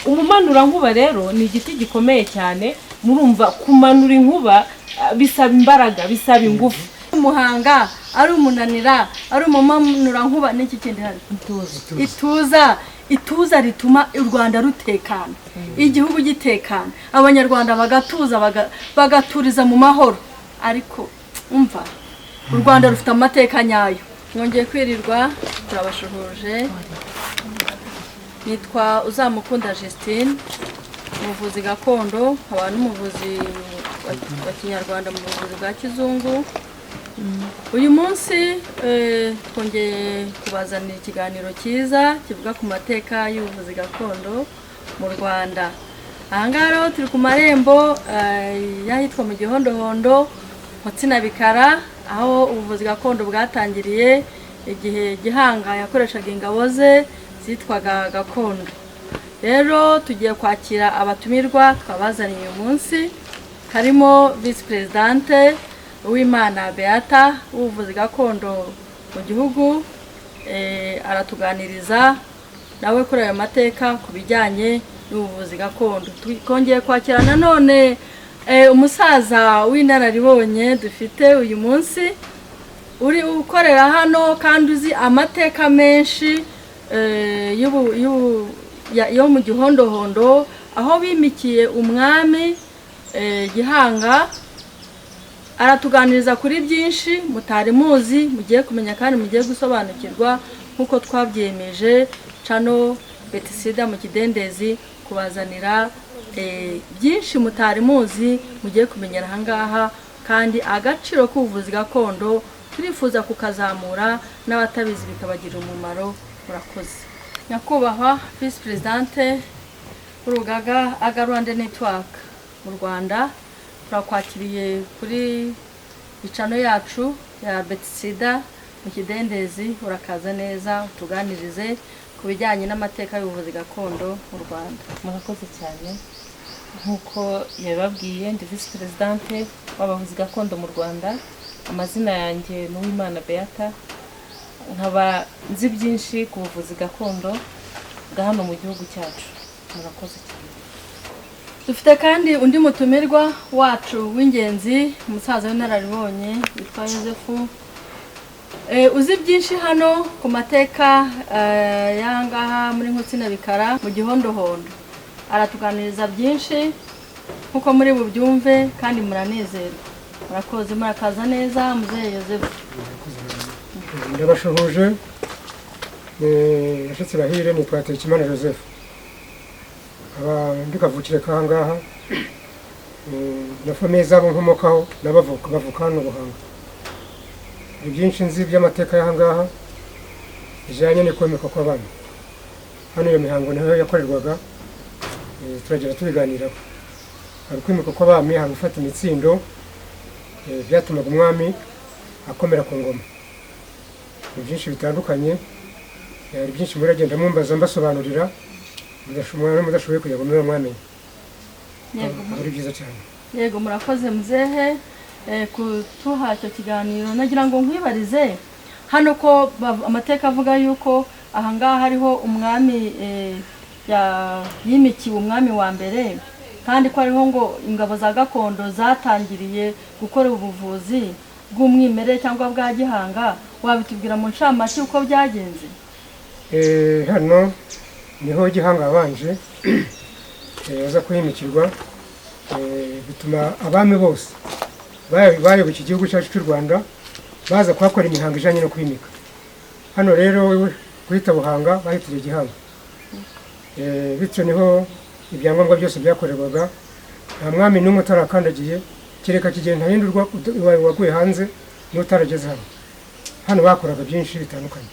umumanurankuba rero ni igiti gikomeye cyane. Murumva kumanura inkuba bisaba imbaraga, bisaba ingufu. Umuhanga ari umunanira ari umumanurankuba n'iki kindi hari ituza rituma u Rwanda rutekana, igihugu gitekana, abanyarwanda bagatuza bagaturiza mu mahoro. Ariko umva u Rwanda rufite amateka nyayo. Mwongeye kwirirwa, turabashuhuje. Nitwa Uzamukunda Justine, umuvuzi gakondo, nkaba n'umuvuzi wa Kinyarwanda mu buvuzi bwa kizungu. Uyu munsi twongeye kubazanira ikiganiro cyiza kivuga ku mateka y'ubuvuzi gakondo mu Rwanda. Ahangaha rero turi ku marembo y'ahitwa mu Gihondohondo Mutsina Bikara, aho ubuvuzi gakondo bwatangiriye igihe Gihanga yakoreshaga ingabo ze zitwaga gakondo. Rero tugiye kwakira abatumirwa twabazaniye uyu munsi, harimo Vice Presidente Uwimana Beata w'ubuvuzi gakondo mu gihugu, aratuganiriza nawe kuri ayo mateka ku bijyanye n'ubuvuzi gakondo. Twongeye kwakira nanone umusaza w'inararibonye dufite uyu munsi, uri ukorera hano kandi uzi amateka menshi yo mu Gihondohondo, aho bimikiye umwami Gihanga. Aratuganiriza kuri byinshi mutari muzi, mugiye kumenya kandi mugiye gusobanukirwa nkuko twabyemeje Channel Betisida mu kidendezi kubazanira byinshi mutari muzi, mugiye kumenyera ahangaha, kandi agaciro k'ubuvuzi gakondo turifuza kukazamura n'abatabizi bikabagira umumaro. Murakoze. Nyakubahwa Vice Presidente w'urugaga Aga Rwanda Network mu Rwanda, turakwakiriye kuri Channel yacu ya Betisida mu kidendezi. Urakaza neza utuganirize ku bijyanye n'amateka y'ubuvuzi gakondo mu Rwanda. Murakoze cyane. Nkuko yababwiye, ndi Vice Presidente w'abavuzi gakondo mu Rwanda. Amazina yanjye ni Uwimana Beata, nkaba nzi byinshi ku buvuzi gakondo bwa hano mu gihugu cyacu. Murakoze cyane. Dufite kandi undi mutumirwa wacu w'ingenzi, umusaza w'inararibonye witwa Yozefu, uzi byinshi hano ku mateka y'ahangaha muri Mutsina Bikara mu Gihondohondo. Aratuganiriza byinshi nkuko muri bubyumve kandi muranezerwa. Murakoze, murakaza neza muzehe Yozefu. Ndabashuhuje. Yashitse bahire ni Twatekimana Yozefu, ndikavukire kahangaha, na famille zabo nkomokaho bavuka hano Buhanga. Byinshi nzi by'amateka y'ahangaha bijyanye n'ikomeka kw'abana hano. Iyo mihango niho yakorerwaga, turagira tubiganiraho. Hari ukwimika kw'abami, hari gufata imitsindo byatumaga umwami akomera ku ngoma. Byinshi bitandukanye, hari byinshi muragenda mumbaza mbasobanurira, mudashoboye kujya kumenya mwamenye. Ari byiza cyane. Yego, murakoze muzehe kutuha icyo kiganiro. Nagira ngo nkwibarize hano ko amateka avuga yuko ahangaha hariho umwami yimikiwe umwami wa mbere, kandi ko hariho ngo ingabo za gakondo zatangiriye gukora ubuvuzi bw'umwimerere cyangwa bwa Gihanga. Wabitubwira mu ncamake uko byagenze? Hano niho Gihanga abanje aza kuhimikirwa, bituma abami bose bayoboye iki gihugu cyacu cy'u Rwanda baza kuhakora imihango ijanye no kwimika. Hano rero guhita Buhanga bahitiriye Gihanga. Bityo niho ibyangombwa byose byakorerwaga. Nta mwami n'umwe utarakandagiye, kereka kigenda hindurwa waguye hanze n'utarageze hano. Hano bakoraga byinshi bitandukanye.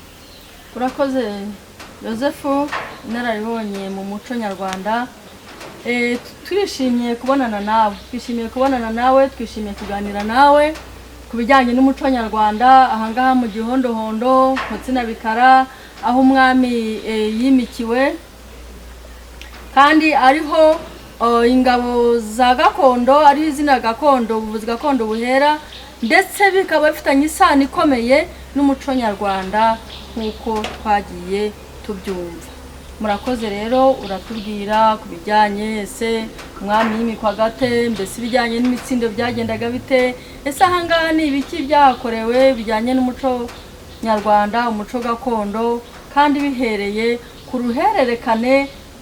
Urakoze Yozefu, narabibonye mu muco nyarwanda. Turishimiye kubonana nawe, twishimiye kuganira nawe ku bijyanye n'umuco nyarwanda ahangaha mu Gihondohondo Mutsina Bikara, aho umwami yimikiwe, kandi ariho ingabo za gakondo, ari izina gakondo, ubuvuzi gakondo buhera, ndetse bikaba bifitanye isano ikomeye n'umuco nyarwanda nk'uko twagiye tubyumva. murakoze rero uratubwira ku bijyanye ese umwami yimikwa gate, mbese ibijyanye n'imitsindo byagendaga bite, ese ahangaha ni ibiki byakorewe bijyanye n'umuco nyarwanda, umuco gakondo, kandi bihereye ku ruhererekane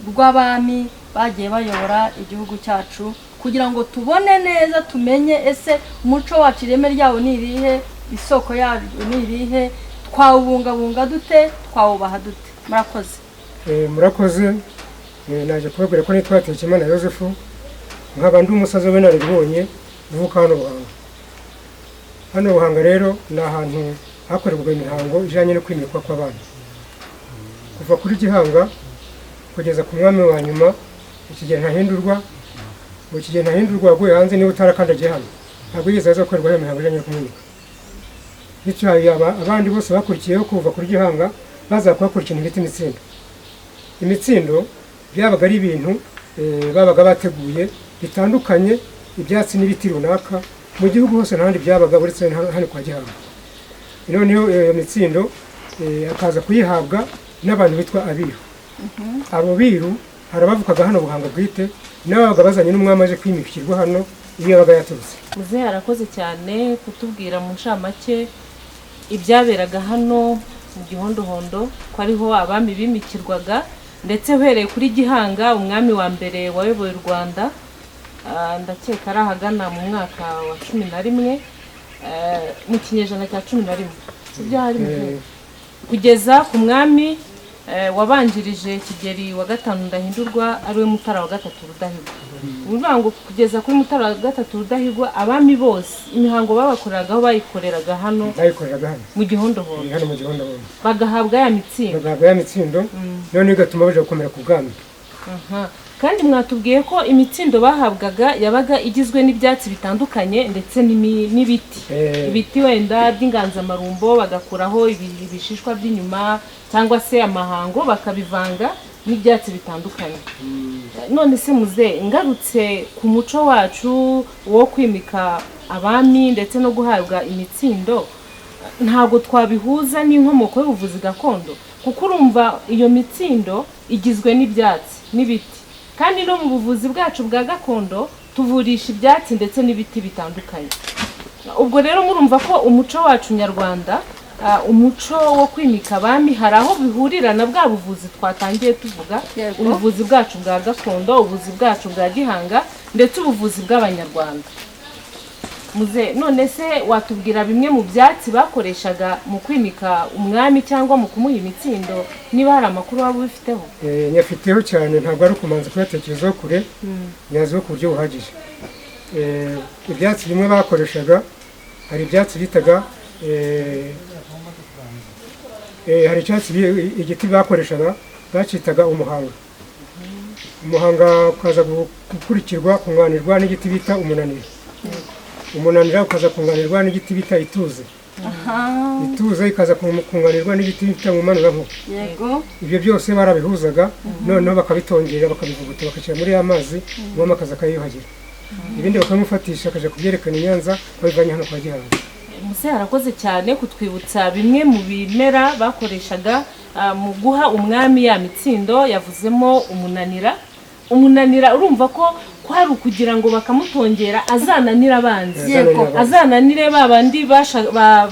rw'abami bagiye bayobora igihugu cyacu, kugira ngo tubone neza tumenye ese umuco wacu ireme ryawo ni irihe, isoko yaryo ni irihe, twawubungabunga dute, twawubaha dute. Murakoze. Murakoze. Naje kubabwira ko nitwa Hategekimana Yozefu, nkaba ndi umusaza w'inararibonye uvuka hano Buhanga. Hano Buhanga rero ni ahantu hakorerwa imihango ijyanye no kwimikwa kw'abana, kuva kuri Gihanga kugeza ku mwami wa nyuma Kigeli Ntahindurwa. Kigeli Ntahindurwa waguye hanze niwe utarakandagiye hano, ntabwo yigeze aza gukorerwaho imihango ijyanye no kumwimika. Bityo abandi bose bakurikiyeho kuva kuri Gihanga baza kuhakora ikintu bita imitsindo. Imitsindo byabaga ari ibintu babaga bateguye bitandukanye, ibyatsi n'ibiti runaka mu gihugu hose, n'ahandi byabaga uretse hano kwa Gihanga. Noneho iyo mitsindo akaza kuyihabwa n'abantu bitwa abiru. Abo biru harabavukaga hano Buhanga bwite, n'ababaga bazanye n'umwami aje kwimikirwa hano iyo yabaga yaturutse. Muzehe arakoze cyane kutubwira mu ncamake ibyaberaga hano mu Gihondohondo, ko ariho abami bimikirwaga, ndetse uhereye kuri Gihanga umwami wa mbere wayoboye u Rwanda, ndakeka ari ahagana mu mwaka wa 11 mu kinyejana cya 11, sibyo hari muzehe, kugeza ku mwami wabanjirije Kigeli wa gatanu Ndahindurwa ariwe Mutara wa gatatu Rudahigwa. Uvuga ngo kugeza kuri Mutara wa gatatu Rudahigwa abami bose imihango babakoreragaho bayikoreraga hano mu Gihondohondo, hano mu Gihondohondo bagahabwa ya mitsindo, none bigatuma baje gukomera ku bwami. Kandi mwatubwiye ko imitsindo bahabwaga yabaga igizwe n'ibyatsi bitandukanye ndetse n'ibiti, ibiti wenda by'inganzamarumbo bagakuraho ibishishwa by'inyuma cyangwa se amahango bakabivanga n'ibyatsi bitandukanye. None se muzehe, ngarutse ku muco wacu wo kwimika abami ndetse no guhabwa imitsindo, ntabwo twabihuza n'inkomoko y'ubuvuzi gakondo, kuko urumva iyo mitsindo igizwe n'ibyatsi n'ibiti, kandi no mu buvuzi bwacu bwa gakondo tuvurisha ibyatsi ndetse n'ibiti bitandukanye. Ubwo rero murumva ko umuco wacu nyarwanda, umuco wo kwimika abami hari aho bihurira na bwa buvuzi twatangiye tuvuga, ubuvuzi bwacu bwa gakondo, ubuvuzi bwacu bwa Gihanga, ndetse ubuvuzi bw'abanyarwanda. Muze, none se watubwira bimwe mu byatsi bakoreshaga mu kwimika umwami cyangwa mu kumuha imitsindo, niba hari amakuru waba ubifiteho? Nyafiteho cyane, ntabwo ari ukumanza kuyatekerezaho kure, nyaziho ku buryo buhagije. Ibyatsi bimwe bakoreshaga, hari ibyatsi bitaga hari icyatsi igiti bakoreshaga bacitaga umuhanga. Umuhanga ukaza gukurikirwa kunganirwa n'igiti bita umunanira. Umunanira ukaza kunganirwa n'igiti bita ituze. Ituze ikaza kunganirwa n'igiti bita umumanura-nkuba. Ibyo byose barabihuzaga, noneho bakabitongera bakabivuguta bakashyira muri amazi, umwami akaza akayiyuhagira. Ibindi bakamufatisha akaja kubyerekana i Nyanza babivanye hano kwa Gihanga. Muzehe arakoze cyane kutwibutsa bimwe mu bimera bakoreshaga mu guha umwami ya mitsindo. Yavuzemo umunanira. Umunanira urumva ko kwari ukugira ngo bakamutongera azananira abanzi, azananire babandi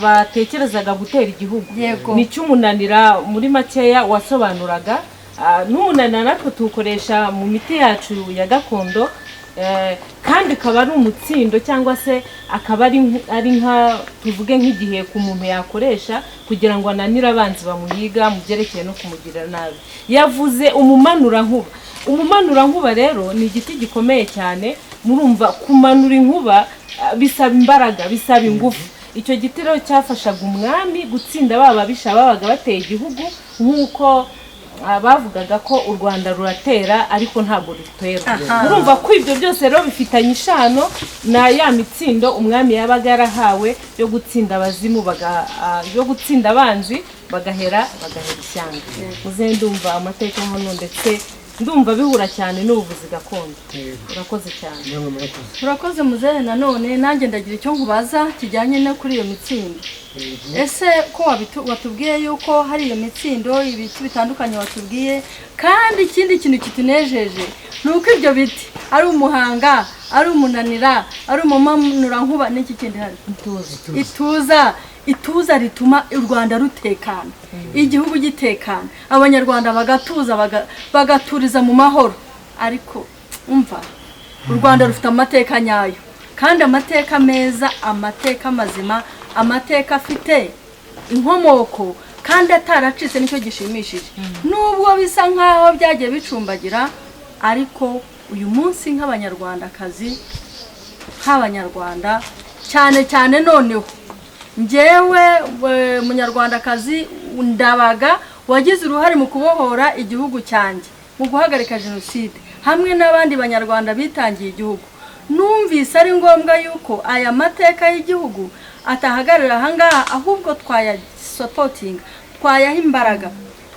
batekerezaga gutera igihugu. Nicyo umunanira muri makeya wasobanuraga. N'umunanira natwe tuwukoresha mu miti yacu ya gakondo, kandi akaba ari umutsindo cyangwa se akaba ari nka tuvuge nk'igihe ku muntu yakoresha kugira ngo ananire abanzi bamuhiga mu byerekeye no kumugirira nabi. Yavuze umumanura-nkuba. Umumanura-nkuba rero ni igiti gikomeye cyane. Murumva kumanura inkuba bisaba imbaraga, bisaba ingufu. Icyo giti rero cyafashaga umwami gutsinda bababisha babaga bateye igihugu, nk'uko bavugaga ko u Rwanda ruratera ariko ntabwo rutera. Murumva ko ibyo byose rero bifitanye ishano na ya mitsindo umwami yabaga yarahawe yo gutsinda abazimu, yo gutsinda abanzi bagahera ishyanga. Muze ndumva amateka hano ndetse ndumva bihura cyane n'ubuvuzi gakondo. Yego. Urakoze cyane. namwe murakoze. urakoze muzehe. nanone nanjye ndagira icyo nkubaza kijyanye no kuri iyo mitsindo. Ese ko watubwiye yuko hari iyo mitsindo, ibiti bitandukanye watubwiye, kandi ikindi kintu kitunejeje ni uko ibyo biti ari umuhanga, ari umunanira, ari umumanurankuba, n'iki kindi hari ituza rituma u Rwanda rutekana, igihugu gitekana, abanyarwanda bagatuza, bagaturiza mu mahoro. Ariko umva, u Rwanda rufite amateka nyayo, kandi amateka meza, amateka mazima, amateka afite inkomoko kandi ataracitse, nicyo gishimishije. Nubwo bisa nkaho byagiye bicumbagira, ariko uyu munsi nk'abanyarwandakazi, nk'abanyarwanda cyane cyane, noneho njyewe munyarwandakazi Ndabaga wagize uruhare mu kubohora igihugu cyanjye, mu guhagarika jenoside, hamwe n'abandi banyarwanda bitangiye igihugu, numvise ari ngombwa yuko aya mateka y'igihugu atahagarara ahangaha, ahubwo twayasapotinga, twayaha imbaraga,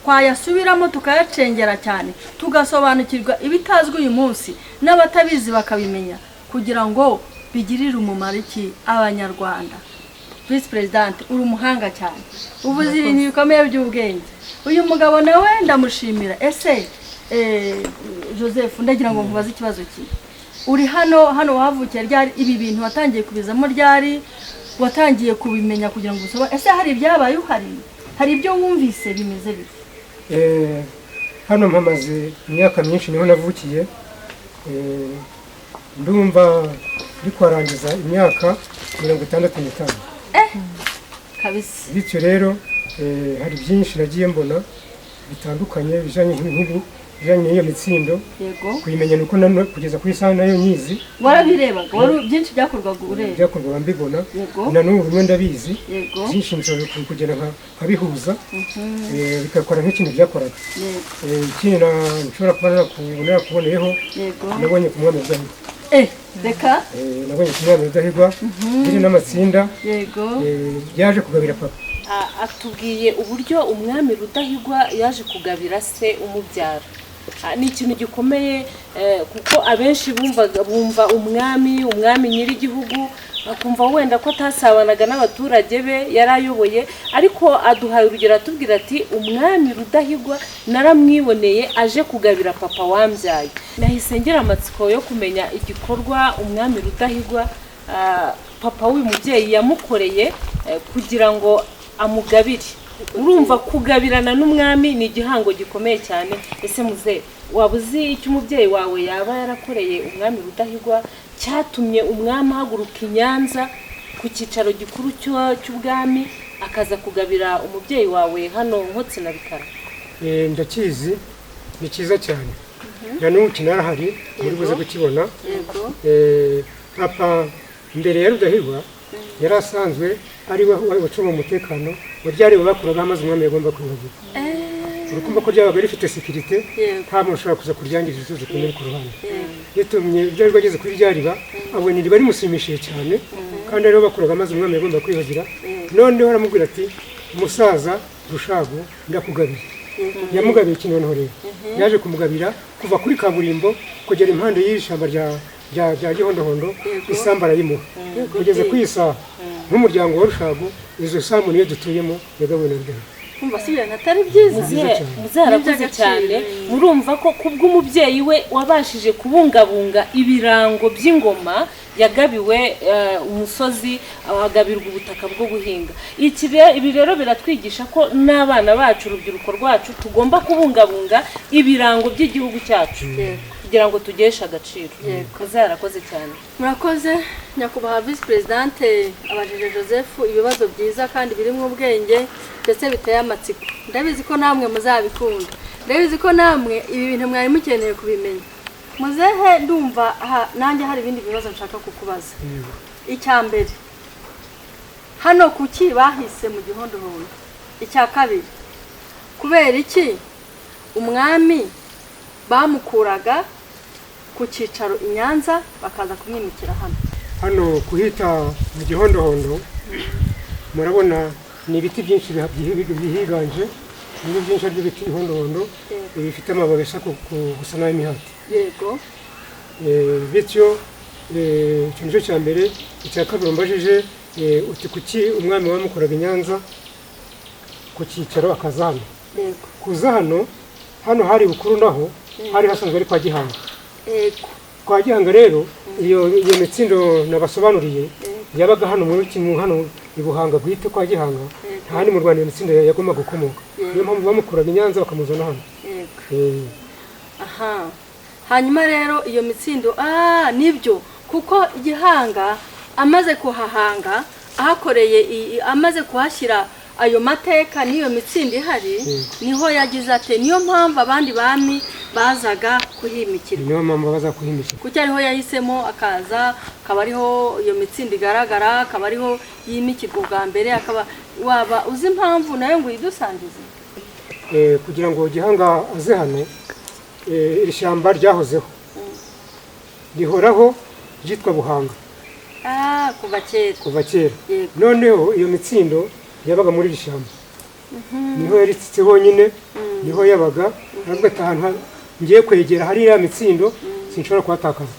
twayasubiramo tukayacengera cyane, tugasobanukirwa ibitazwi uyu munsi n'abatabizi bakabimenya, kugira ngo bigirire umumaro iki abanyarwanda. Vice President, uri umuhanga cyane, uvuze ibintu bikomeye by'ubwenge. Uyu mugabo nawe ndamushimira. Ese Joseph, ndagira ngo nkubaze ikibazo kimwe. Uri hano wavukiye ryari? Ibi bintu watangiye kubizamo ryari? Watangiye kubimenya kugira ngo usoba? Ese hari ibyabaye uhari? Hari ibyo wumvise bimeze bite? Hano mpamaze imyaka myinshi, niho navukiye. Ndumva ndi kwarangiza imyaka 65. Kabisa. Bityo rero hari byinshi nagiye mbona bitandukanye bijanye n'iyo mitsindo. Yego. Kuyimenya nuko kugeza kuri saa nayo nyizi. Warabirebaga? Byinshi byakorwaga ureba? Byakorwaga mbibona. Yego. Na n'ubu bimwe ndabizi. Yego. Byinshi nshobora kugera nkabihuza, bikakora nk'ikintu byakoraga. Yego. Ikindi nshobora kuba kuboneyeho, nabonye ku mwami Rudahigwa. Reka? Nabonye ku mwami Rudahigwa, biri n'amatsinda. Yego. Yaje kugabira papa. Atubwiye uburyo umwami Rudahigwa yaje kugabira se umubyara. Ni ikintu gikomeye, kuko abenshi bumva umwami nyir'igihugu, bakumva wenda ko atasabanaga n'abaturage be yarayoboye, ariko aduhaye urugero atubwira ati umwami Rudahigwa naramwiboneye aje kugabira papa wambyaye. Nahise ngira amatsiko yo kumenya igikorwa umwami Rudahigwa papa w'uyu mubyeyi yamukoreye kugira ngo amugabire. Urumva kugabirana n'umwami ni igihango gikomeye cyane. Ese muze, waba uzi icyo umubyeyi wawe yaba yarakoreye umwami Rudahigwa cyatumye umwami ahaguruka i Nyanza ku cyicaro gikuru cy'ubwami akaza kugabira umubyeyi wawe hano Nkotsi na Bikara? Ndakizi, ni cyiza cyane. Na n'ubu kinarahari, muri buze kukibona. Papa mbere ya Rudahigwa yari asanzwe ari we wacunga umutekano, waryari bakuraga amazi umwami yagomba kwibagirwa. Urukumva ko ryabaga rifite sekirite, nta muntu ushobora kuza kuryangiriza ituze kumwe ku ruhande. Yatumye ibyo rwageze kuri ryariba, abona iriba rimushimishije cyane, kandi ariho bakuraga amazi umwami yagomba kwibagira. Noneho aramubwira ati umusaza Rushago ndakugabira. Yamugabiye ikintu noneho rero. Yaje kumugabira kuva kuri kaburimbo kugera impande y'ishyamba rya Gihondohondo, isamba arayimuha. Kugeze ku isaha nk'umuryango wa Rushago, izo sambu niyo dutuyemo yagabuye na Rudahigwa. Kumva si ibintu atari byiza. Muze arakoze cyane. Murumva ko kubw'umubyeyi we wabashije kubungabunga ibirango by'ingoma, yagabiwe umusozi, agabirwa ubutaka bwo guhinga. Ibi rero biratwigisha ko n'abana bacu, urubyiruko rwacu, tugomba kubungabunga ibirango by'igihugu cyacu kugira ngo tugeshe agaciro. Muze arakoze cyane. Murakoze nyakubahwa Vice President, abajije Joseph ibibazo byiza kandi birimo ubwenge ndetse biteye amatsiko. Ndabizi ko namwe muzabikunda, ndabizi ko namwe ibi bintu mwari mukeneye kubimenya. Muzehe, ndumva nanjye hari ibindi bibazo nshaka kukubaza. Icya mbere, hano kuki bahise mu Gihondohondo? Icya kabiri, kubera iki umwami bamukuraga ku cyicaro i Nyanza bakaza kumwimikira hano? Hano kuhita mu Gihondohondo, murabona ni ibiti byinshi bihiganje, ni byinshi by'ibiti ihondohondo bifite amababi asa gusa n'ay'imihati. yego bityo icyo nicyo cya mbere. icya kabiri mbajije uti kuki umwami wamukoraga i Nyanza ku cyicaro akaza hano. yego kuza hano hari bukuru naho hari hasanzwe ari kwa Gihanga. yego kwa Gihanga rero iyo mitsindo nabasobanuriye yabaga hano muri kimwe hano i Buhanga bwite kwa Gihanga. nta handi mu Rwanda iyo mitsindo yagomba gukomoka. niyo mpamvu bamukoraga i Nyanza bakamuzana hano. yego aha hanyuma rero iyo mitsindo nibyo kuko Gihanga amaze kuhahanga ahakoreye amaze kuhashyira ayo mateka n'iyo mitsindo ihari niho yagize ate niyo mpamvu abandi bami bazaga kuhimikira. niyo mpamvu baza kuhimikira kuko ariho yahisemo akaza akaba ariho iyo mitsindo igaragara akaba ariho yimikirwa bwa mbere akaba waba uzi impamvu nayo ngo uyidusangize. kugira ngo Gihanga aze hano iri shyamba ryahozeho rihoraho ryitwa Buhanga kuva kera noneho iyo mitsindo yabaga muri iri shyamba niho yaritsitse honyine niho yabaga. aravuga ati ahantu ngiye kwegera hari ya mitsindo sinshobora kuhatakaza.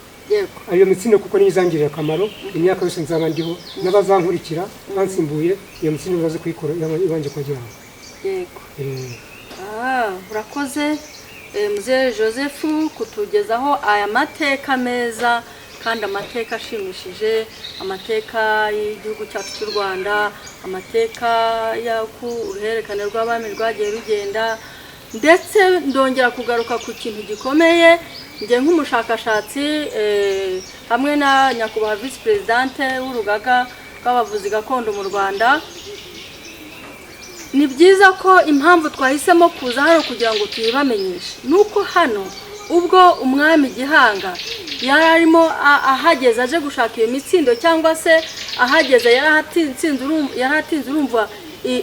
iyo mitsindo kuko niyo izangirira akamaro imyaka yose nzaba ndiho n'abazankurikira bansimbuye iyo mitsindo baze kuyikora ibanje kugira ngo. yego urakoze Muzehe Joseph kutugezaho aya mateka meza kandi amateka ashimishije, amateka y'igihugu cyacu cy'u Rwanda, amateka y'uruhererekane rw'abami rwagiye rugenda, ndetse ndongera kugaruka ku kintu gikomeye njye nk'umushakashatsi hamwe na nyakubahwa Vice Presidente w'urugaga rw'abavuzi gakondo mu Rwanda. Ni byiza ko impamvu twahisemo kuza hano kugira ngo tuyibamenyeshe nuko hano ubwo umwami Gihanga yararimo ahageze aje gushaka iyo mitsindo cyangwa se ahageze yarahatinze urumva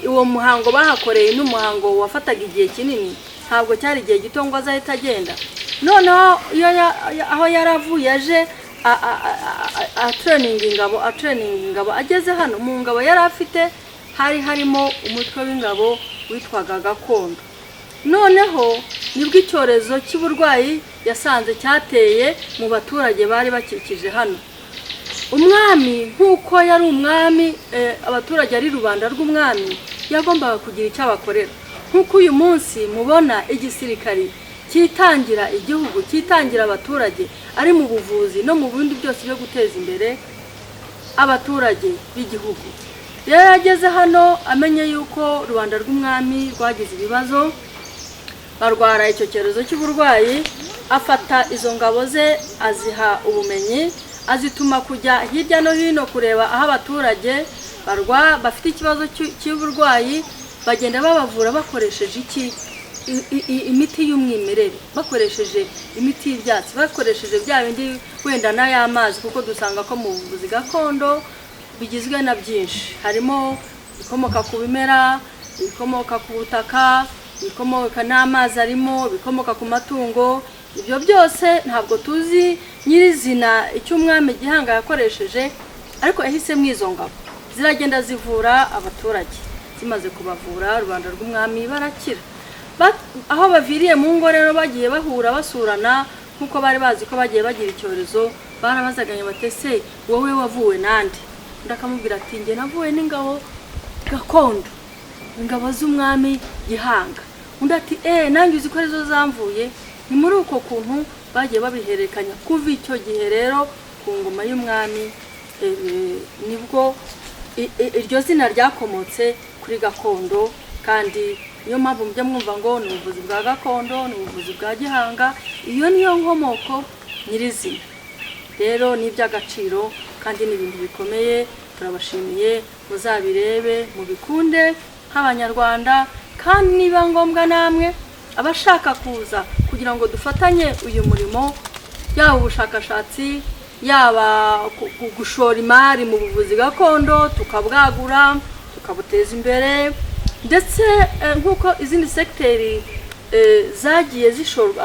uwo muhango bahakoreye n'umuhango wafataga igihe kinini, ntabwo cyari igihe gito ngo azahita agenda. Noneho aho yaravuye aje training ingabo ageze hano mu ngabo yari afite hari harimo umutwe w'ingabo witwaga Gakondo. Noneho nibwo icyorezo cy'uburwayi yasanze cyateye mu baturage bari bakikije hano. Umwami nk'uko yari umwami, abaturage ari rubanda rw'umwami, yagombaga kugira icyo abakorera. Nk'uko uyu munsi mubona igisirikari cyitangira igihugu, cyitangira abaturage, ari mu buvuzi no mu bindi byose byo guteza imbere abaturage b'igihugu. Rero ageze hano amenye yuko rubanda rw'umwami rwagize ibibazo, barwara icyo cyorezo cy'uburwayi, afata izo ngabo ze aziha ubumenyi, azituma kujya hirya no hino kureba aho abaturage bafite ikibazo cy'uburwayi, bagenda babavura bakoresheje imiti y'umwimerere, bakoresheje imiti y'ibyatsi, bakoresheje bya bindi wenda n'ay'amazi, kuko dusanga ko mu buvuzi gakondo bigizwe na byinshi, harimo ibikomoka ku bimera, ibikomoka ku butaka, ibikomoka n'amazi arimo, ibikomoka ku matungo. Ibyo byose ntabwo tuzi nyirizina icyo umwami Gihanga yakoresheje, ariko yahisemo izo ngabo ziragenda zivura abaturage. Zimaze kubavura rubanda rw'umwami barakira. Aho baviriye mu ngo rero bagiye bahura basurana, nkuko bari bazi ko bagiye bagira icyorezo, barabazaganye batese wowe wavuwe nande? Ndakamubwira ati nge navuwe n'ingabo Gakondo, ingabo z'umwami Gihanga. Undi ati nange uzi ko arizo zamvuye. Ni muri uko kuntu bagiye babihererekanya. Kuva icyo gihe rero ku ngoma y'umwami nibwo iryo zina ryakomotse kuri Gakondo, kandi niyo mpamvu mujya mwumva ngo ni ubuvuzi bwa Gakondo, ni ubuvuzi bwa Gihanga. Iyo niyo nkomoko nyirizina. Rero ni iby'agaciro kandi ni ibintu bikomeye. Turabashimiye, muzabirebe mubikunde nk'Abanyarwanda, kandi niba ngombwa namwe abashaka kuza kugira ngo dufatanye uyu murimo, yaba ubushakashatsi, yaba gushora imari mu buvuzi gakondo, tukabwagura tukabuteza imbere, ndetse nk'uko izindi sekiteri zagiye zishorwa,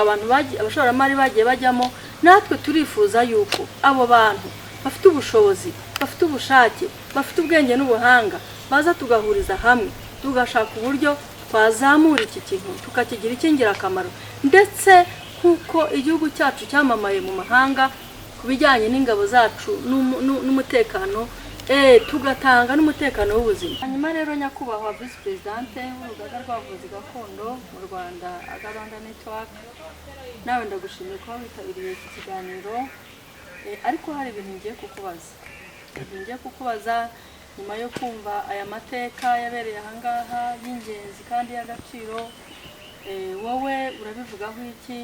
abashoramari bagiye bajyamo, natwe turifuza yuko abo bantu bafite ubushobozi, bafite ubushake, bafite ubwenge n'ubuhanga baza tugahuriza hamwe, tugashaka uburyo twazamura iki kintu tukakigira ikingirakamaro, ndetse kuko igihugu cyacu cyamamaye mu mahanga ku bijyanye n'ingabo zacu n'umutekano, tugatanga n'umutekano w'ubuzima. Hanyuma rero nyakubahwa Vice Presidente w'urugaga rw'abavuzi gakondo mu Rwanda Rwanda Network, nawe ndagushimiye kuba witabiriye iki kiganiro, ariko hari ibintu ngiye kukubaza nyuma yo kumva aya mateka yabereye ahangaha y'ingenzi kandi y'agaciro. Wowe urabivugaho iki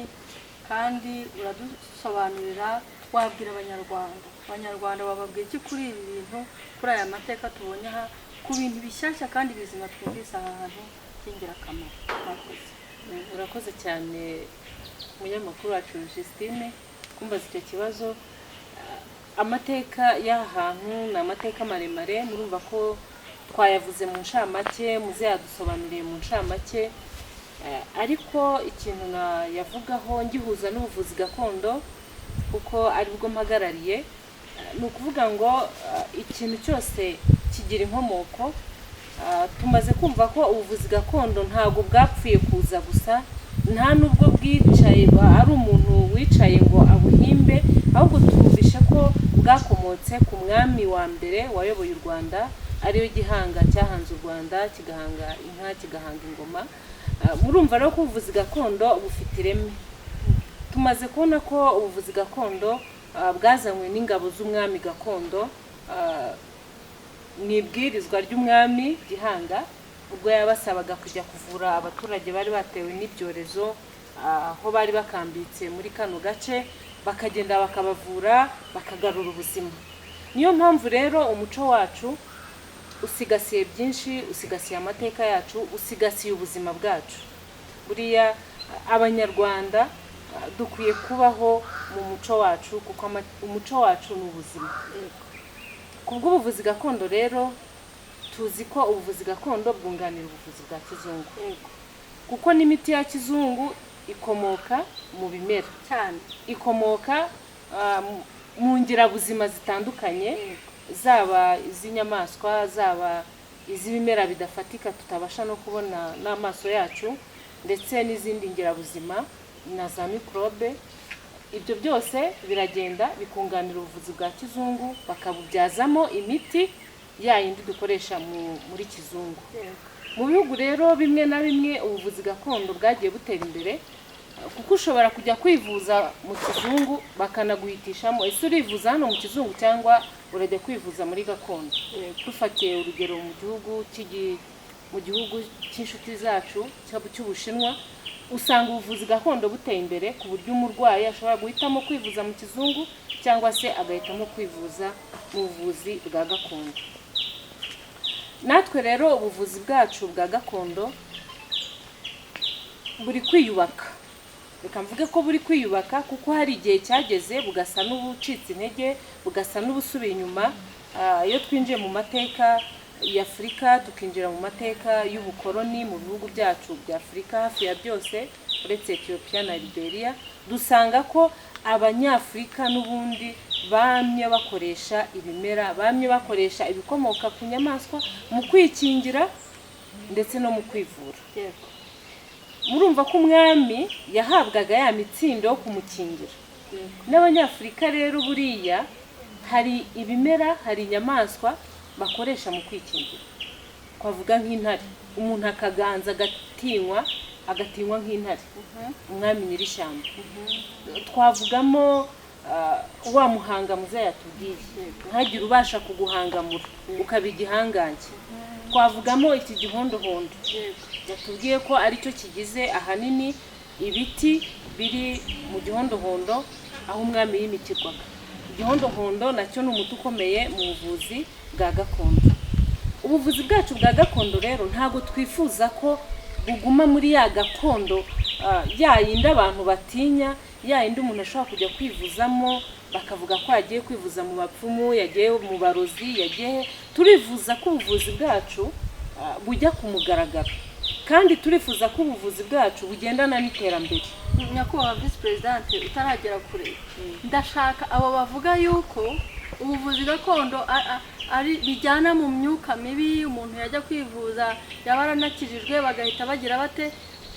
kandi uradusobanurira, wabwira abanyarwanda bababwira iki kuri ibi bintu, kuri aya mateka tubonye aha, ku bintu bishyashya kandi bizima twumvise aha hantu by'ingirakamaro? Urakoze cyane umunyamakuru wacu Justine kumbaza icyo kibazo. Amateka y'aha hantu ni amateka maremare, murumva ko twayavuze mu nshamake, muze yadusobanuriye mu nshamake, ariko ikintu yavugaho ngihuza n'ubuvuzi gakondo kuko ari bwo mpagarariye, ni ukuvuga ngo ikintu cyose kigira inkomoko. Tumaze kumva ko ubuvuzi gakondo ntabwo bwapfuye kuza gusa, nta nubwo bwicaye ari umuntu wicaye ngo abuhimbe, ahubwo twumvishe ko bwakomotse ku mwami wa mbere wayoboye u Rwanda, ariyo Gihanga cyahanze u Rwanda, kigahanga inka, kigahanga ingoma. Murumva rero ko ubuvuzi gakondo bufite ireme. Tumaze kubona ko ubuvuzi gakondo bwazanywe n'ingabo z'umwami gakondo, mwibwirizwa ry'umwami Gihanga ubwo yabasabaga kujya kuvura abaturage bari batewe n'ibyorezo aho bari bakambitse muri kano gace, bakagenda bakabavura bakagarura ubuzima. Niyo mpamvu rero umuco wacu usigasiye byinshi, usigasiye amateka yacu, usigasiye ubuzima bwacu. Buriya abanyarwanda dukwiye kubaho mu muco wacu kuko umuco wacu ni ubuzima. Kubw'ubuvuzi gakondo rero tuzi ko ubuvuzi gakondo bwunganira ubuvuzi bwa kizungu, kuko n'imiti ya kizungu ikomoka mu bimera cyane, ikomoka mu ngirabuzima zitandukanye, zaba iz'inyamaswa, zaba iz'ibimera bidafatika tutabasha no kubona n'amaso yacu, ndetse n'izindi ngirabuzima na za microbe. Ibyo byose biragenda bikunganira ubuvuzi bwa kizungu, bakabubyazamo imiti yindi dukoresha muri kizungu. Mu bihugu rero bimwe na bimwe ubuvuzi gakondo bwagiye butera imbere, kuko ushobora kujya kwivuza mu kizungu bakanaguhitishamo ese urivuza hano mu kizungu cyangwa urajya kwivuza muri gakondo. Dufatiye urugero mu gihugu cy'inshuti zacu cy'Ubushinwa, usanga ubuvuzi gakondo buteye imbere ku buryo umurwayi ashobora guhitamo kwivuza mu kizungu cyangwa se agahitamo kwivuza mu buvuzi bwa gakondo. Natwe rero ubuvuzi bwacu bwa gakondo buri kwiyubaka. Reka mvuge ko buri kwiyubaka kuko hari igihe cyageze bugasa n'ubucitse intege, bugasa n'ubusubiye inyuma. Iyo twinjiye mu mateka y'Afrika tukinjira mu mateka y'ubukoloni mu bihugu byacu bya Afurika hafi ya byose uretse Ethiopia na Liberia, dusanga ko abanyafurika n'ubundi bamye bakoresha ibimera, bamye bakoresha ibikomoka ku nyamaswa mu kwikingira ndetse no mu kwivura. Murumva ko umwami yahabwaga ya mitsindo yo kumukingira. N'abanyafurika rero buriya hari ibimera, hari inyamaswa bakoresha mu kwikingira. Twavuga nk'intare, umuntu akaganza agatinywa nk'intare, umwami nyir'ishyamba. Twavugamo wa muhanga muze yatubwiye, ntagire ubasha kuguhangamura ukaba igihangange. Twavugamo iki gihondohondo, yatubwiye ko aricyo kigize ahanini ibiti biri mu gihondohondo aho umwami yimikirwaga. Igihondohondo nacyo ni umuti ukomeye mu buvuzi bwa gakondo. Ubuvuzi bwacu bwa gakondo rero ntago twifuza ko buguma muri ya gakondo yayindi abantu batinya, yayindi umuntu ashobora kujya kwivuzamo bakavuga ko yagiye kwivuza mu bapfumu, yagiye mu barozi, yagiye. Turifuza ko ubuvuzi bwacu bujya ku mugaragaro, kandi turifuza ko ubuvuzi bwacu bugendana n'iterambere. Nyakubahwa Vice Presidente utaragera kure, ndashaka abo bavuga yuko ubuvuzi gakondo ari bijyana mu myuka mibi. Umuntu yajya kwivuza yaba aranakijijwe bagahita bagira bate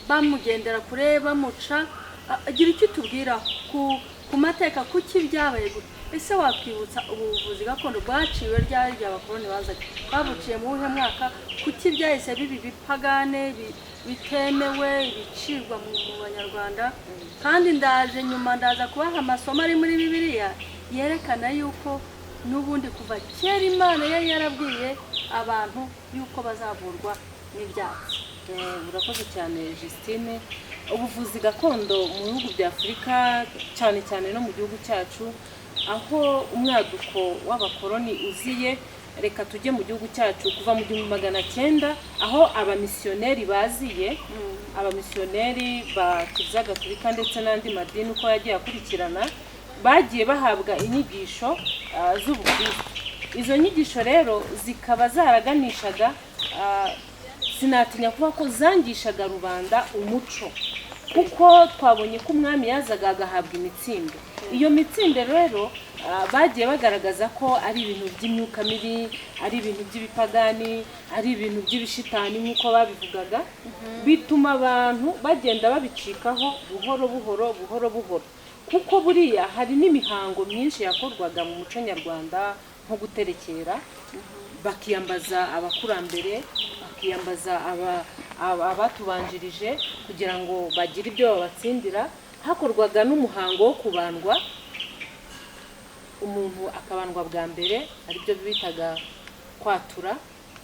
bamugendera kure bamuca. Agira icyo tubwira ku mateka kuki byabaye gute? Ese wakwibutsa ubuvuzi gakondo bwaciwe ryari ry'abakoloni bazaga babuciye mu buhe mwaka? Kuki byahise bibi bipagane bitemewe bicirwa mu Banyarwanda? Kandi ndaza kubaha amasomo ari muri Bibiliya yerekana yuko n'ubundi kuva kera Imana yari yarabwiye abantu yuko bazavurwa n'ibyatsi. Urakoze cyane Justine. Ubuvuzi gakondo mu bihugu bya Afurika cyane cyane no mu gihugu cyacu, aho umwaduko w'abakoloni uziye, reka tujye mu gihugu cyacu kuva mu 1900 aho abamisiyoneri baziye, abamisiyoneri ba Kiliziya Gatolika ndetse n'andi madini uko yagiye akurikirana, bagiye bahabwa inyigisho z'ubukristo. Izo nyigisho rero zikaba zaraganishaga sinatinya kuba ko zangishaga rubanda umuco, kuko twabonye ko umwami yazaga agahabwa imitsindo. Iyo mitsindo rero bagiye bagaragaza ko ari ibintu by'imyuka mibi, ari ibintu by'ibipagani, ari ibintu by'ibishitani nk'uko babivugaga, bituma abantu bagenda babicikaho buhoro buhoro, kuko buriya hari n'imihango myinshi yakorwaga mu muco nyarwanda nko guterekera, bakiyambaza abakurambere, bakiyambaza abatubanjirije kugira ngo bagire ibyo babatsindira. Hakorwaga n'umuhango wo kubandwa, umuntu akabandwa bwa mbere aribyo bitaga kwatura,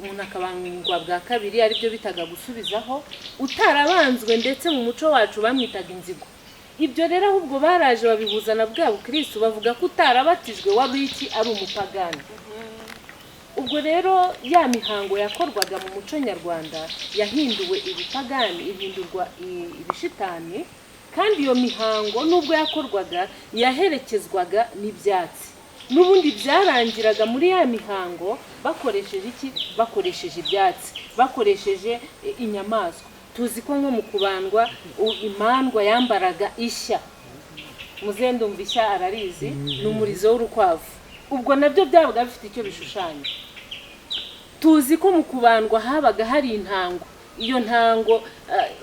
umuntu akabandwa bwa kabiri aribyo bitaga gusubizaho, utarabanzwe ndetse mu muco wacu bamwitaga inzigo. Ibyo rero ahubwo baraje babihuza na bwa bukristo, bavuga ko utarabatijwe wabiki ari umupagani. Ubwo rero ya mihango yakorwaga mu muco nyarwanda yahinduwe ibipagani, ihindurwa ibishitani, kandi iyo mihango nubwo yakorwaga yaherekezwaga n'ibyatsi. N'ubundi byarangiraga muri ya mihango bakoresheje iki? Bakoresheje ibyatsi, bakoresheje inyamaswa. Tuzi ko nko mu kubandwa imandwa yambaraga ishya, muzendumva ishya ararizi, n'umurizo w'urukwavu. Ubwo nabyo byabaga bifite icyo bishushanya. Tuzi ko mu kubandwa habaga hari intango, iyo ntango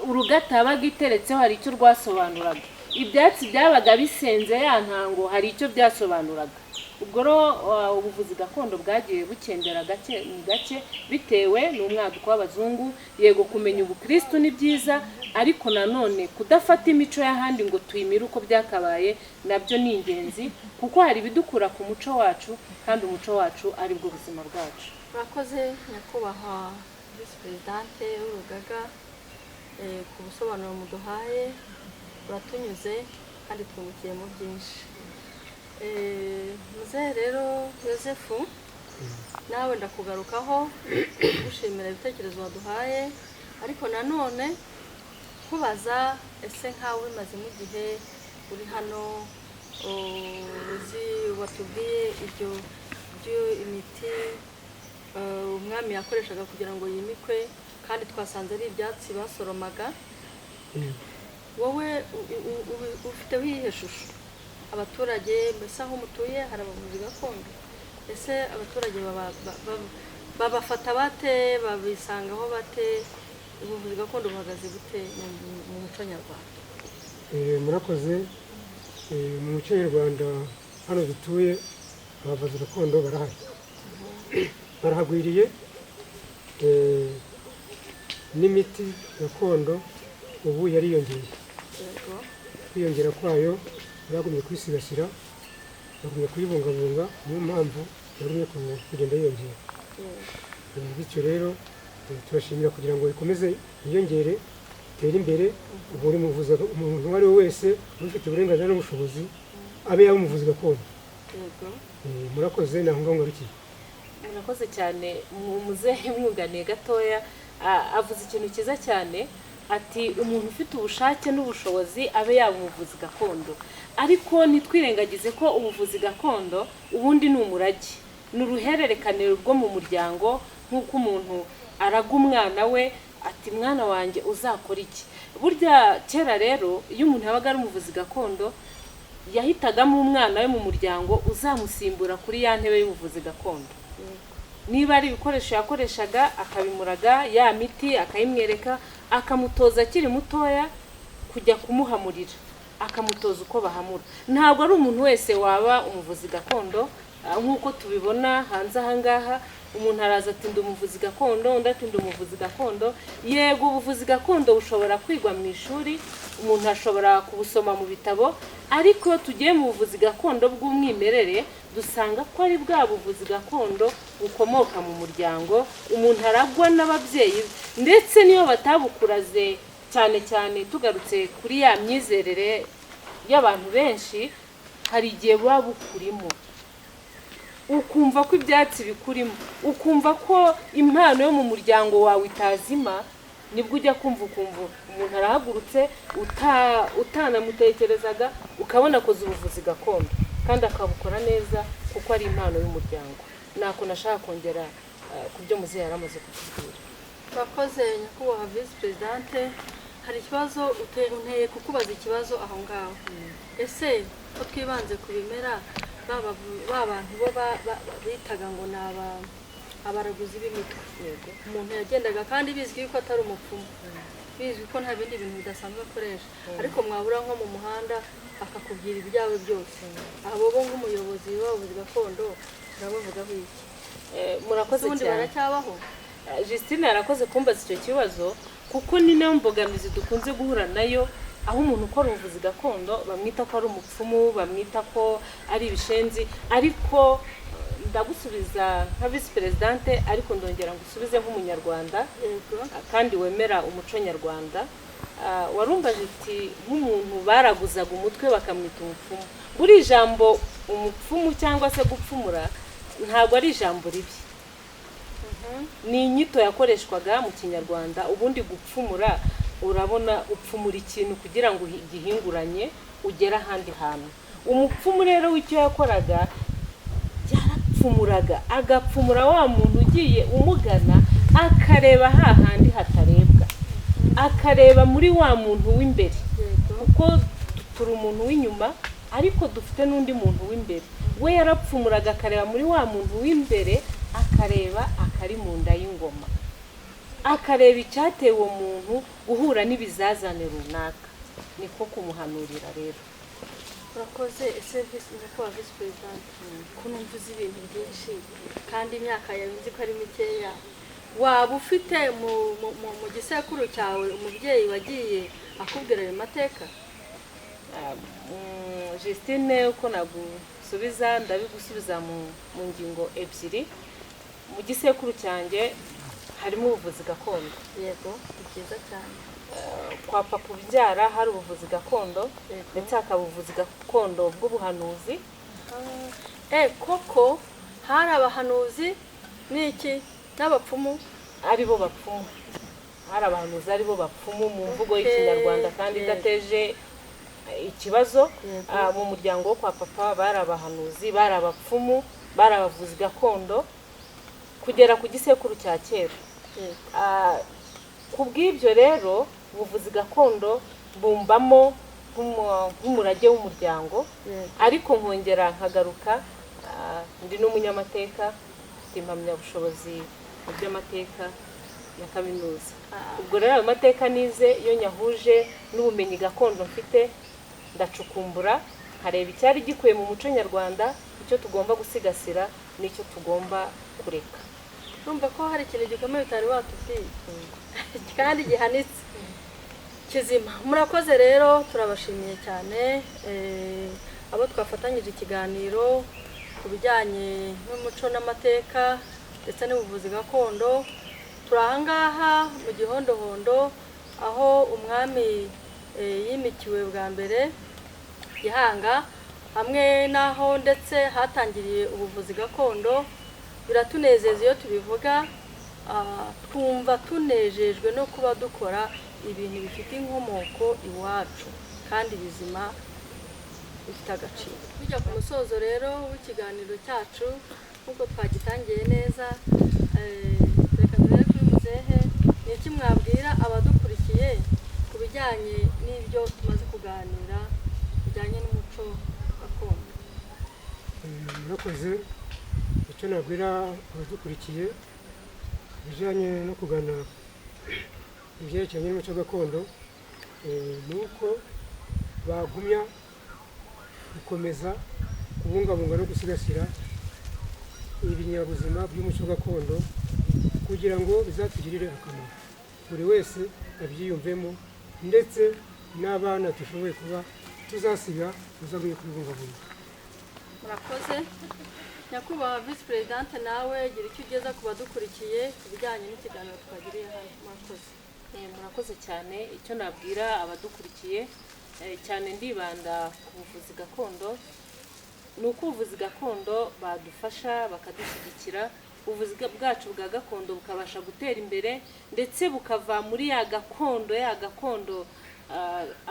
urugata yabaga iteretseho hari icyo rwasobanuraga, ibyatsi byabaga bisenze ya ntango hari icyo byasobanuraga. Ubwo rero ubuvuzi gakondo bwagiye bukendera gake bitewe n'umwaduko w'abazungu. Yego kumenya ubukristo ni byiza, ariko nanone kudafata imico y'ahandi ngo tuyimire uko byakabaye nabyo ni ingenzi, kuko hari ibidukura ku muco wacu, kandi umuco wacu ari bwo buzima bwacu. Murakoze nyakubahwa Visi Perezidante w'urugaga ku busobanuro muduhaye, uratunyuze kandi twungukiyemo byinshi. Muzehe rero Yosefu, nawe ndakugarukaho gushimira ibitekerezo waduhaye, ariko nanone kubaza ese nkawe bimaze mu gihe uri hano uzi watubwiye ibyo imiti umwami yakoreshaga kugira ngo yimikwe, kandi twasanze ari ibyatsi basoromaga. Wowe ufite wihe shusho abaturage mbese aho mutuye hari abavuzi gakondo? Ese abaturage babafata bate, babisangaho bate? Ubuvuzi gakondo buhagaze gute mu muco nyarwanda? Murakoze. Mu muco nyarwanda hano dutuye abavuzi gakondo barahari, barahagwiriye. N'imiti gakondo ubu yariyongeye. Kwiyongera kwayo bagumye kwisigasira, bagumye kuyibungabunga, niyo mpamvu bagumye kugenda yiyongera. Bityo rero turashimira kugira ngo ikomeze yiyongere, itere imbere. Buri muvuzi, umuntu uwo ari we wese ufite uburenganzira n'ubushobozi abe yaba umuvuzi gakondo. Murakoze. naho ngaho ngarukiye. Murakoze cyane. Muzehe mwuganiye gatoya avuze ikintu cyiza cyane, ati umuntu ufite ubushake n'ubushobozi abe yaba umuvuzi gakondo. Ariko ntitwirengagize ko ubuvuzi gakondo ubundi ni umurage, ni uruhererekane rwo mu muryango. Nk'uko umuntu araga umwana we ati mwana wanjye uzakora iki. Burya kera rero iyo umuntu yabaga ari umuvuzi gakondo yahitagamo umwana we mu muryango uzamusimbura kuri ya ntebe y'ubuvuzi gakondo. niba ari ibikoresho yakoreshaga akabimuraga, ya miti akayimwereka, akamutoza akiri mutoya kujya kumuhamurira, akamutoza uko bahamura. Ntabwo ari umuntu wese waba umuvuzi gakondo nk'uko tubibona hanze aha ngaha. Umuntu araza ati ndi umuvuzi gakondo, undi ati ndi umuvuzi gakondo. Yego ubuvuzi gakondo bushobora kwigwa mu ishuri, umuntu ashobora kubusoma mu bitabo, ariko iyo tugiye mu buvuzi gakondo bw'umwimerere dusanga ko ari bwa buvuzi gakondo bukomoka mu muryango, umuntu aragwa n'ababyeyi, ndetse niyo batabukuraze cyane cyane tugarutse kuri ya myizerere y'abantu benshi, hari igihe buba bukurimo, ukumva ko ibyatsi bikurimo, ukumva ko impano yo mu muryango wawe itazima, nibwo ujya kumva umuntu arahagurutse utanamutekerezaga, ukabona akoze ubuvuzi gakondo kandi akabukora neza kuko ari impano y'umuryango. Nako nashaka kongera ku byo muzehe yaramaze kutubwira. Bakoze nyakubahwa Vice Presidente, hari ikibazo unteye kukubaza ikibazo aho ngaho. Ese ko twibanze ku bimera, bantu bo bitaga ngo ni abaraguzi b'imitwe. Umuntu yagendaga kandi bizwi ko atari umupfumu, bizwi ko nta bindi bintu bidasanzwe akoresha, ariko mwabura nko mu muhanda akakubwira ibyawe byose. Abo bo nk'umuyobozi w'abavuzi gakondo turabavugaho iki? Murakoze cyane. Baracyabaho? Justine yarakoze kumbaza icyo kibazo kuko ni nayo mbogamizi dukunze guhura nayo, aho umuntu ukora ubuvuzi gakondo bamwita ko ari umupfumu, bamwita ko ari ibishenzi. Ariko ndagusubiza nka Vice Presidente, ariko ndongera ngusubize nk'umunyarwanda kandi wemera umuco nyarwanda. Warumbaje iti nk'umuntu baraguzaga umutwe bakamwita umupfumu. Buri ijambo umupfumu cyangwa se gupfumura ntabwo ari ijambo ribi, ni inyito yakoreshwaga mu kinyarwanda. Ubundi gupfumura, urabona upfumura ikintu kugira ngo gihinguranye ugera ahandi hantu. Umupfumu rero w'icyo yakoraga, yarapfumuraga, agapfumura wa muntu ugiye umugana, akareba hahandi hatarebwa, akareba muri wa muntu w'imbere, kuko turi umuntu w'inyuma ariko dufite n'undi muntu w'imbere. We yarapfumuraga akareba muri wa muntu w'imbere, akareba akari mu nda y'ingoma, akareba icyateye uwo muntu guhura n'ibizazane runaka, niko kumuhanurira rero. Urakoze. Ese nyakubahwa Vice Presidente, ko numva uzi ibintu byinshi kandi imyaka yawe nzi ko ari mikeya, waba ufite mu gisekuru cyawe umubyeyi wagiye akubwira ayo mateka? Justine, uko nagusubiza ndabigusubiza mu ngingo ebyiri. Mu gisekuru cyanjye harimo ubuvuzi gakondo. Yego, ni byiza cyane. Kwa papa ubyara hari ubuvuzi gakondo, ndetse hakaba ubuvuzi gakondo bw'ubuhanuzi. Koko hari abahanuzi n'iki n'abapfumu? Aribo bapfumu, hari abahanuzi aribo bapfumu mu mvugo y'ikinyarwanda kandi idateje ikibazo. Mu muryango wo kwa papa bari abahanuzi, bari abapfumu, bari abavuzi gakondo kugera ku gisekuru cya kera. Ku bw'ibyo rero ubuvuzi gakondo bumbamo nk'umurage w'umuryango. Ariko nkongera nkagaruka, ndi n'umunyamateka, mfite impamyabushobozi mu by'amateka ya kaminuza. Ubwo rero ayo mateka nize iyo nyahuje n'ubumenyi gakondo mfite, ndacukumbura nkareba icyari gikuye mu muco nyarwanda, icyo tugomba gusigasira n'icyo tugomba kureka. Urumva ko hari ikintu gikomeye utari watubwiye kandi gihanitse kizima. Murakoze rero, turabashimiye cyane abo twafatanyije ikiganiro ku bijyanye n'umuco n'amateka ndetse n'ubuvuzi gakondo. Turi ahangaha mu Gihondohondo, aho umwami yimikiwe bwa mbere Gihanga, hamwe n'aho ndetse hatangiriye ubuvuzi gakondo. Biratunezeza iyo tubivuga, twumva tunejejwe no kuba dukora ibintu bifite inkomoko iwacu kandi bizima, bifite agaciro. Tujya ku musozo rero w'ikiganiro cyacu, nk'uko twagitangiye neza, reka turebe kuri muzehe, ni iki mwabwira abadukurikiye ku bijyanye n'ibyo tumaze kuganira bijyanye n'umuco gakondo? Murakoze. Icyo nabwira nabwira abadukurikiye bijyanye no kugana ibyerekeranye n'umuco gakondo ni uko bagumya gukomeza kubungabunga no gusigasira ibinyabuzima by'umuco gakondo kugira ngo bizatugirire akamaro buri wese abyiyumvemo ndetse n'abana dushoboye kuba tuzasiga tuzaguye kubibungabunga. murakoze nyakubahwa visi perezidante nawe gira icyo ugeza ku badukurikiye ku bijyanye n'ikiganiro twagiriye hano. murakoze. murakoze cyane. icyo nabwira abadukurikiye cyane ndibanda ku buvuzi gakondo ni uko ubuvuzi gakondo badufasha bakadushyigikira ubuvuzi bwacu bwa gakondo bukabasha gutera imbere ndetse bukava muri ya gakondo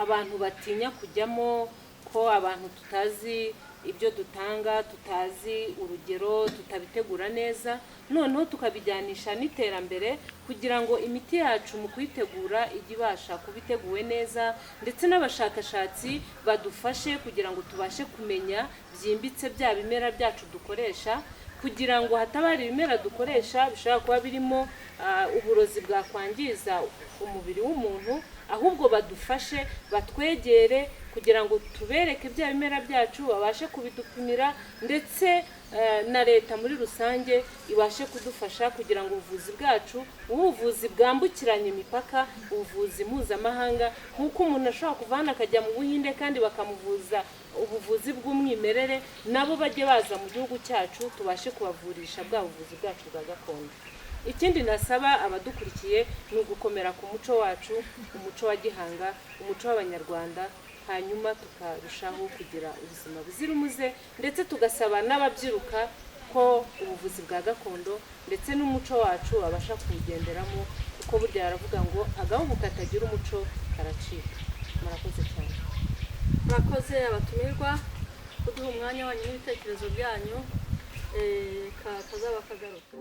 abantu batinya kujyamo, ko abantu tutazi ibyo dutanga, tutazi urugero, tutabitegura neza, noneho tukabijyanisha n'iterambere kugira ngo imiti yacu mu kuyitegura ijye ibasha kubiteguwe neza, ndetse n'abashakashatsi badufashe kugira ngo tubashe kumenya byimbitse bya bimera byacu dukoresha, kugira ngo hatabari ibimera dukoresha bishobora kuba birimo uburozi bwakwangiza umubiri w'umuntu, ahubwo badufashe batwegere kugira ngo tubereke bya bimera byacu babashe kubidupimira, ndetse na leta muri rusange ibashe kudufasha kugira ngo ubuvuzi bwacu ubuvuzi bwambukiranya imipaka, ubuvuzi mpuzamahanga, nk'uko umuntu ashobora kuva hano akajya mu Buhinde kandi bakamuvuza ubuvuzi bw'umwimerere, nabo bajye baza mu gihugu cyacu tubashe kubavurisha bwa buvuzi bwacu bwa gakondo. Ikindi nasaba abadukurikiye ni ugukomera ku muco wacu, umuco wa gihanga, umuco w'abanyarwanda, hanyuma tukarushaho kugira ubuzima buzira umuze, ndetse tugasaba n'ababyiruka ko ubuvuzi bwa gakondo ndetse n'umuco wacu babasha kuwugenderamo, kuko burya baravuga ngo agahugu katagira umuco karacika. murakoze cyane. murakoze abatumirwa kuduha umwanya wanyu n'ibitekerezo byanyu, kazaba kagaruka.